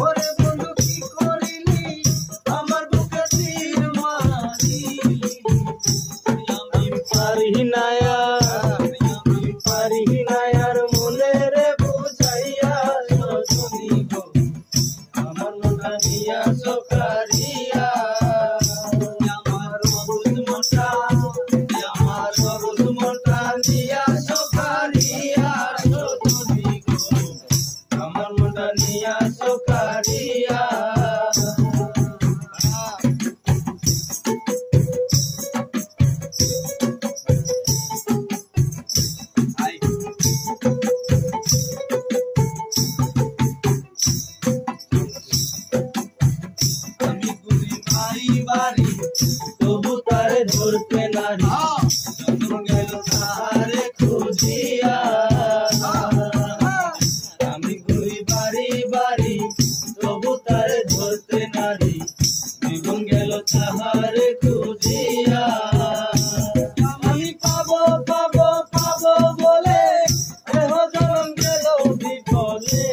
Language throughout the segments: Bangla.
ওরে বন্ধু কি করিলি আমার বুকে তীর মারিলি আমি পারি না আর মনে রে বুঝাইয়া সজনী গো আমার মনটা নিয়া সকারিয়া আমার অবুঝ মনটা নিয়া সকারিয়া সজনী গো আমার মনটা নিয়া সকারিয়া বাড়ি তবু তারে ধরতে নারী যত গেল তারে খুঁজিয়া আমি ঘুরি বাড়ি তবু তারে ধরতে নারী জীবন গেল তাহারে খুঁজিয়া আমি পাবো বলে এহ জনম গেল বিফলে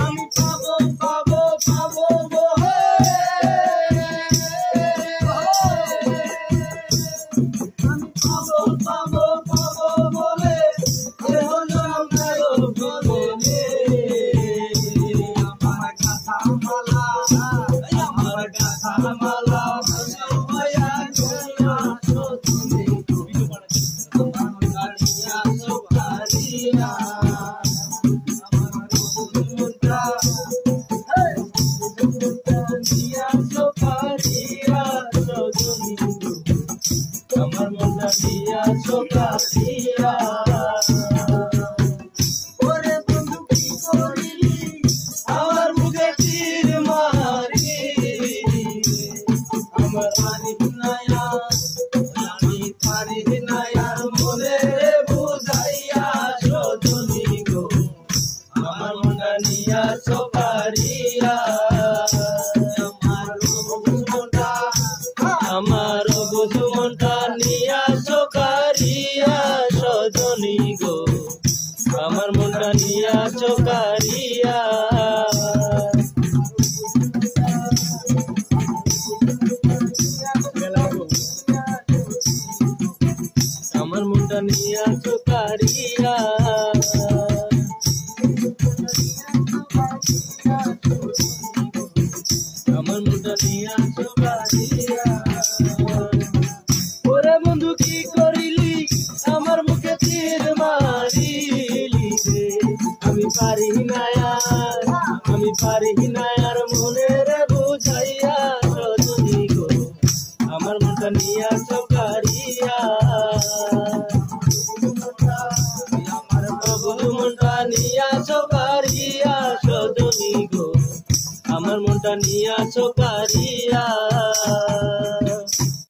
আমি পাবো বলে এহ জনম গেল বিফলে আমার গাথা মালা ভাইয়া দুনিয়া সজনী আমার গাড়িয়া সকারিয়া আমার মনটা নিয়া সকারিয়া ওরে বন্ধু কি করিলি আমার বুকে তীর মারিলি আমার পারি না আর মনে রে বুঝাইয়া সজনী গো আমার মনটা নিয়া সকারিয়া আমার অবুঝ মনটা নিয়া সকারিয়া সজনী গো আমার মনটা নিয়া সকারিয়া আমার মনটা নিয়া সকারিয়া আমার মনটা নিয়া সকারিয়া ওরে বন্ধু কি করিলি আমার মুখে তীর মারিলি রে আমি পারি না আর মনে রে বুঝাইয়া সজনী গো আমার মনটা নিয়া সকারিয়া আমার অবুঝ মনটা নিয়া সকারিয়া সজনী গো আমার মনটা নিয়া সকারিয়া।